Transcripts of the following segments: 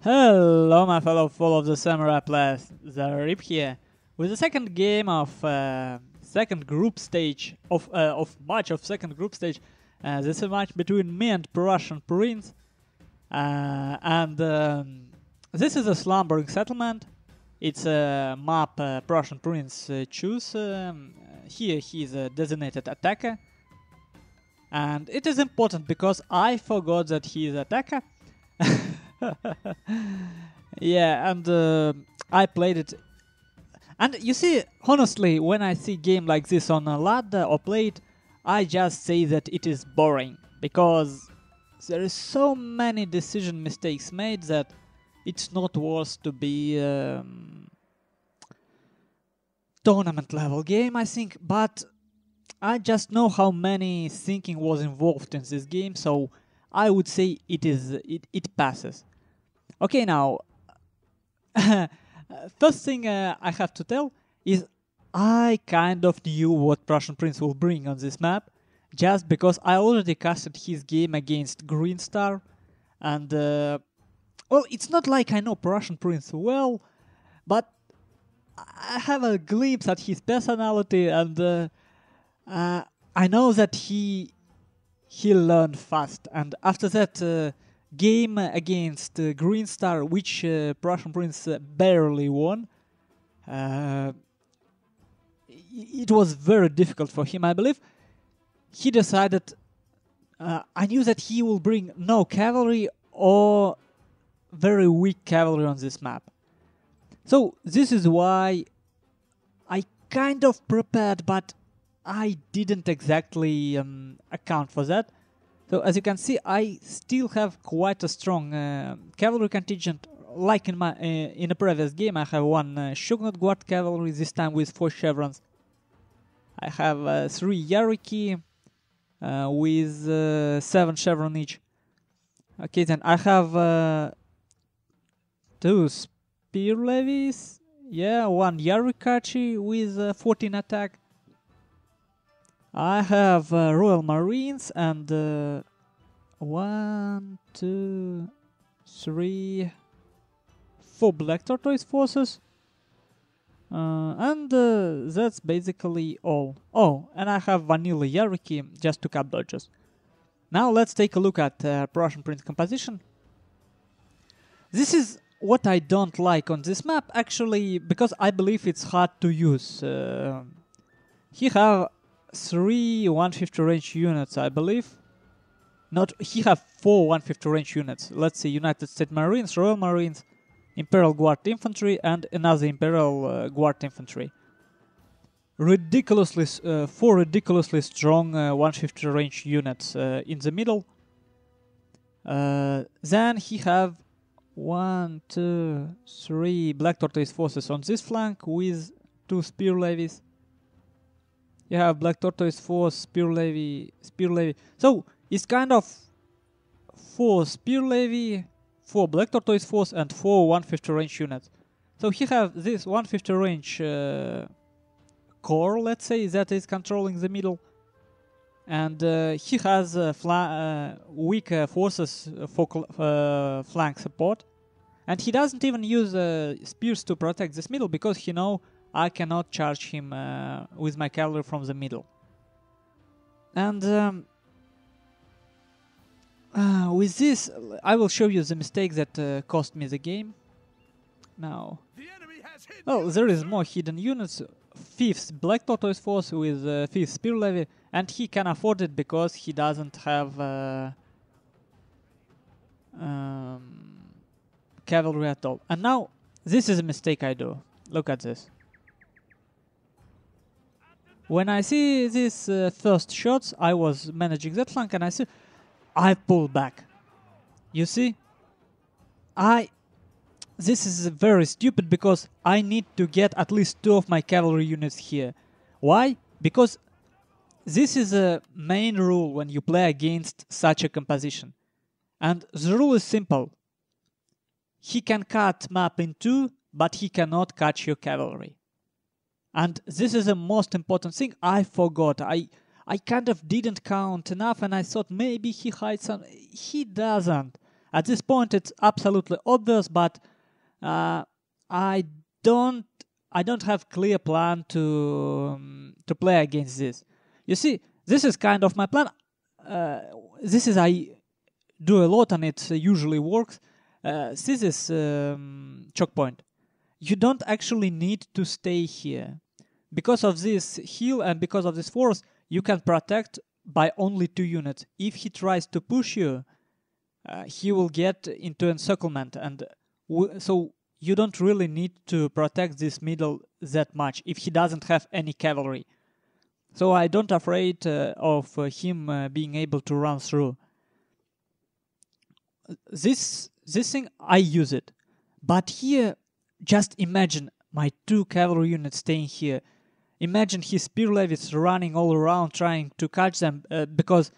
Hello, my fellow full of the samurai players. Zaript here with the second game of second group stage of match of second group stage. This is a match between me and PrussianPrince, and this is a slumbering settlement. It's a map PrussianPrince choose. Here he is a designated attacker, and it is important because I forgot that he is attacker. Yeah, and I played it. And you see, honestly, when I see game like this on a ladder or play it, I just say that it is boring. Because there is so many decision mistakes made that it's not worth to be tournament level game, I think. But I just know how many thinking was involved in this game, so I would say it passes. Okay, now, first thing I have to tell is I kind of knew what PrussianPrince will bring on this map, just because I already casted his game against Green Star, and well, it's not like I know PrussianPrince well, but I have a glimpse at his personality, and I know that he learned fast, and after that game against Green Star, which PrussianPrince barely won, it was very difficult for him, I believe. He decided, I knew that he will bring no cavalry or very weak cavalry on this map. So this is why I kind of prepared, but I didn't exactly account for that. So as you can see, I still have quite a strong cavalry contingent. Like in my in a previous game, I have one Shogun guard cavalry, this time with 4 chevrons. I have 3 Yariki with 7 chevron each. Okay, then I have 2 spear levies. Yeah, 1 Yarikachi with 14 attack. I have Royal Marines and 1, 2, 3, 4 Black Tortoise forces, and that's basically all. Oh, and I have Vanilla Yariki just to cap dodges. Now let's take a look at PrussianPrince composition. This is what I don't like on this map, actually, because I believe it's hard to use. He have 3 150 range units, I believe. He have 4 150 range units. Let's see, United States Marines, Royal Marines, Imperial Guard Infantry, and another Imperial Guard Infantry. 4 ridiculously strong 150 range units in the middle. Then he have 1, 2, 3 Black Tortoise forces on this flank with 2 spear levies. You have Black Tortoise force, spear levy. So it's kind of 4 spear levy, 4 Black Tortoise force, and 4 150 range units. So he have this 150 range core, let's say, that is controlling the middle, and he has weak forces for flank support, and he doesn't even use spears to protect this middle because he know I cannot charge him with my cavalry from the middle. And with this, I will show you the mistake that cost me the game. Now, well, there is more hidden units. 5th Black Tortoise Force with 5th Spear Levy, and he can afford it because he doesn't have cavalry at all. And now, this is a mistake I do. Look at this. When I see these first shots, I was managing that flank, and I pull back. You see? This is very stupid because I need to get at least 2 of my cavalry units here. Why? Because this is a main rule when you play against such a composition. And the rule is simple. He can cut map in 2, but he cannot cut your cavalry. And this is the most important thing I forgot. I kind of didn't count enough, and I thought maybe he hides some. He doesn't. At this point, it's absolutely obvious, but I don't have clear plan to play against this. You see, this is kind of my plan. This is I do a lot, and it usually works. This is choke point. You don't actually need to stay here. Because of this heal and because of this force, you can protect by only 2 units. If he tries to push you, he will get into encirclement, and so you don't really need to protect this middle that much if he doesn't have any cavalry. So I don't afraid of him being able to run through. This thing, I use it. But here, just imagine my 2 cavalry units staying here. Imagine his spear levies running all around trying to catch them, because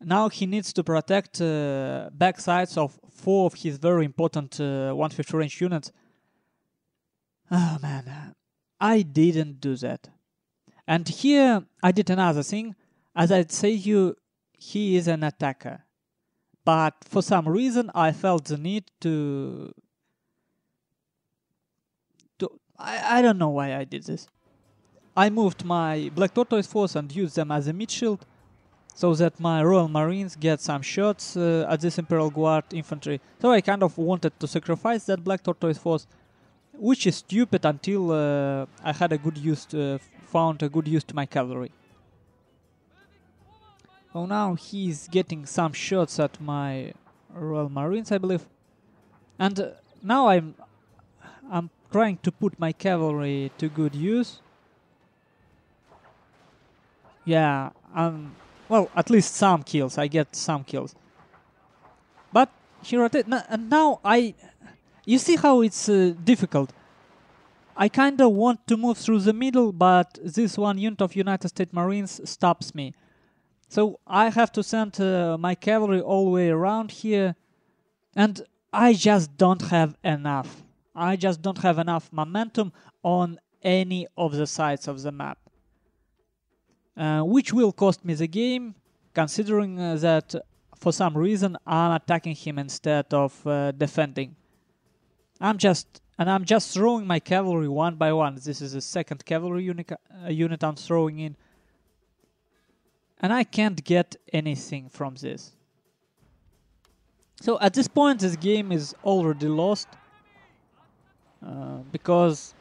now he needs to protect back sides of 4 of his very important 150 range units. Oh man, I didn't do that. And here I did another thing. As I'd say you, he is an attacker. But for some reason I felt the need to I don't know why I did this. I moved my Black Tortoise force and used them as a mid shield, so that my Royal Marines get some shots at this Imperial Guard infantry. So I kind of wanted to sacrifice that Black Tortoise force, which is stupid until I had a good use found a good use to my cavalry. So now he's getting some shots at my Royal Marines, I believe, and now I'm trying to put my cavalry to good use. Yeah, well, at least some kills. I get some kills. But he rotates, and now you see how it's difficult. I kind of want to move through the middle, but this one unit of United States Marines stops me. So I have to send my cavalry all the way around here, and I just don't have enough. I just don't have enough momentum on any of the sides of the map. Which will cost me the game, considering that for some reason I'm attacking him instead of defending. I'm just throwing my cavalry one by one. This is the second cavalry unit I'm throwing in, and I can't get anything from this. So at this point this game is already lost, because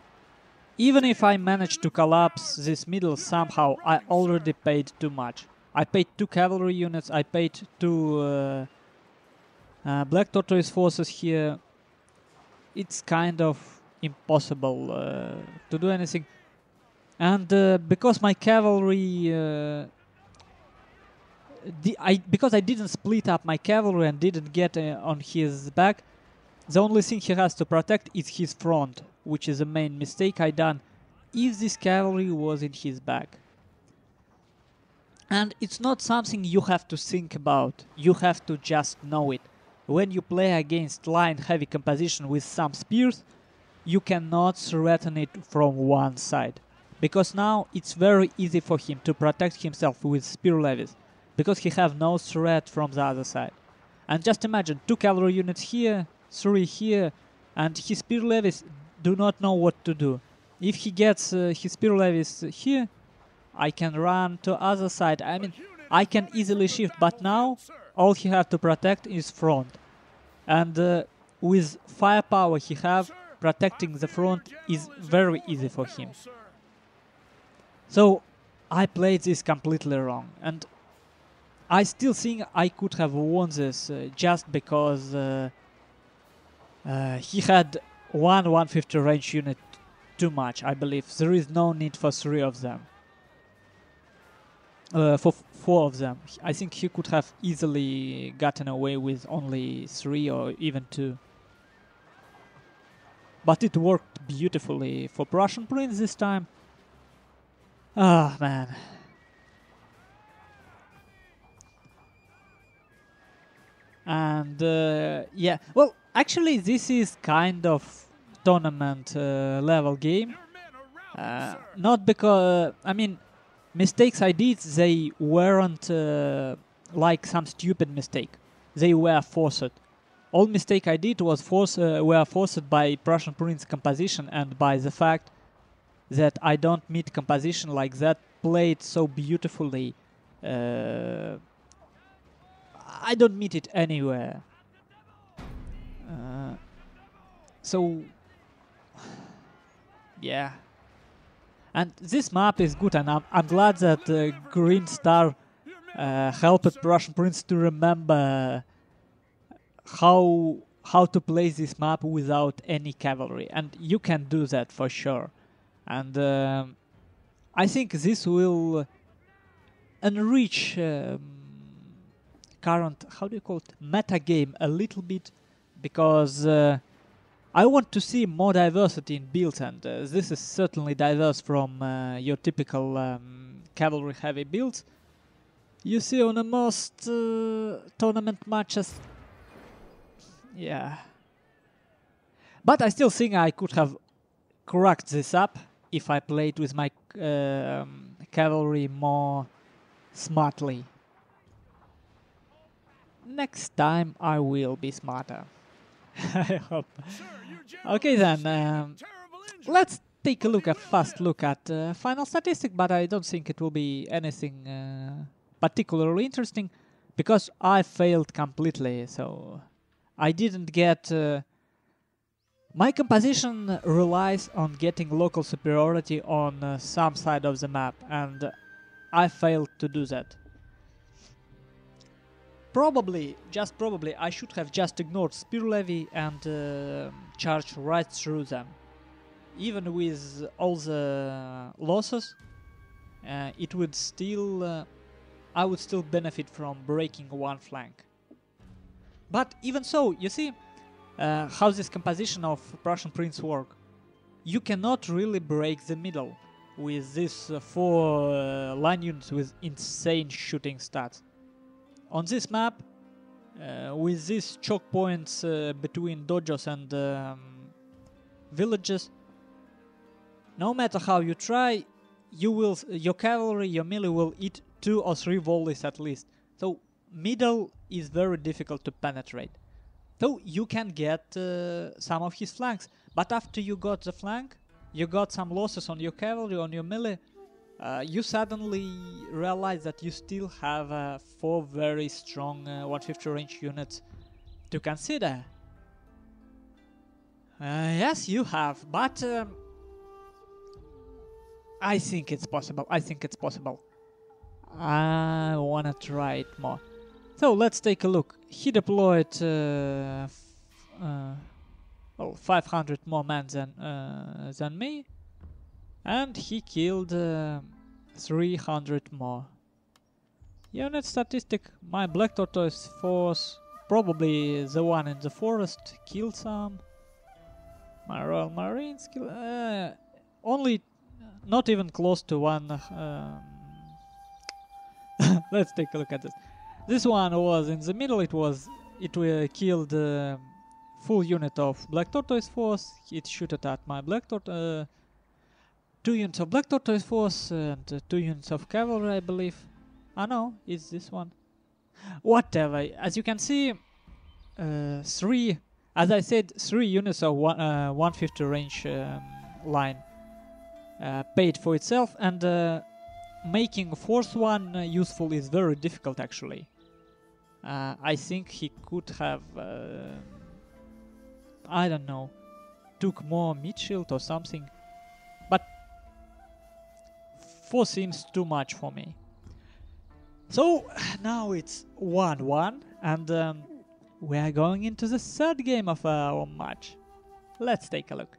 even if I manage to collapse this middle somehow, I already paid too much. I paid 2 cavalry units, I paid 2 Black Tortoise forces here. It's kind of impossible to do anything. And because my cavalry... because I didn't split up my cavalry and didn't get on his back, the only thing he has to protect is his front, which is the main mistake I done if this cavalry was in his back. And it's not something you have to think about, you have to just know it. When you play against line heavy composition with some spears, you cannot threaten it from one side. Because now it's very easy for him to protect himself with spear levies, because he have no threat from the other side. And just imagine 2 cavalry units here, 3 here, and his spear levies do not know what to do. If he gets his spear levies here, I can run to other side. I mean, I can easily shift, but now all he have to protect is front. And with firepower he have, protecting the front is very easy for him. So I played this completely wrong, and I still think I could have won this just because he had 150 range unit too much, I believe. There is no need for 3 of them. For 4 of them. I think he could have easily gotten away with only 3 or even 2. But it worked beautifully for PrussianPrince this time. Ah, man. And yeah, well, actually this is kind of tournament level game. Not because, I mean, mistakes I did, they weren't like some stupid mistake. They were forced. all mistake I did was were forced by PrussianPrince composition and by the fact that I don't meet composition like that played so beautifully. I don't meet it anywhere. So yeah, and this map is good, and I'm glad that Green Star helped PrussianPrince to remember how to play this map without any cavalry, and you can do that for sure. And I think this will enrich current, how do you call it, meta game a little bit, because I want to see more diversity in builds, and this is certainly diverse from your typical cavalry heavy builds you see on the most tournament matches. Yeah. But I still think I could have cracked this up if I played with my cavalry more smartly. Next time I will be smarter. I hope. Okay then, let's take a fast look at final statistic, but I don't think it will be anything particularly interesting, because I failed completely, so I didn't get... my composition relies on getting local superiority on some side of the map, and I failed to do that. Probably, just probably, I should have just ignored spear levy and charged right through them. Even with all the losses, it would still... I would still benefit from breaking one flank. But even so, you see how this composition of PrussianPrince work. You cannot really break the middle with these 4 line units with insane shooting stats. On this map, with these choke points between dojos and villages, no matter how you try, your cavalry, your melee will eat 2 or 3 volleys at least. So middle is very difficult to penetrate. So you can get some of his flanks, but after you got the flank, you got some losses on your cavalry, on your melee, you suddenly realize that you still have 4 very strong 150 range units to consider. Yes, you have, but I think it's possible. I wanna try it more. So let's take a look. He deployed 500 more men than me, and he killed 300 more. Unit statistic: my Black Tortoise force, probably the one in the forest, killed some. My Royal Marines killed only, not even close to one. Let's take a look at this. This one was in the middle. It killed full unit of Black Tortoise force. It shot at my Black Tortoise. 2 units of Black Tortoise force and 2 units of cavalry, I believe. Ah no, it's this one. Whatever. As you can see, 3, as I said, 3 units of 150 range line paid for itself, and making 4th one useful is very difficult actually. I think he could have, I don't know, took more mid shield or something, but 4 seems too much for me. So now it's 1-1, and we are going into the 3rd game of our match. Let's take a look.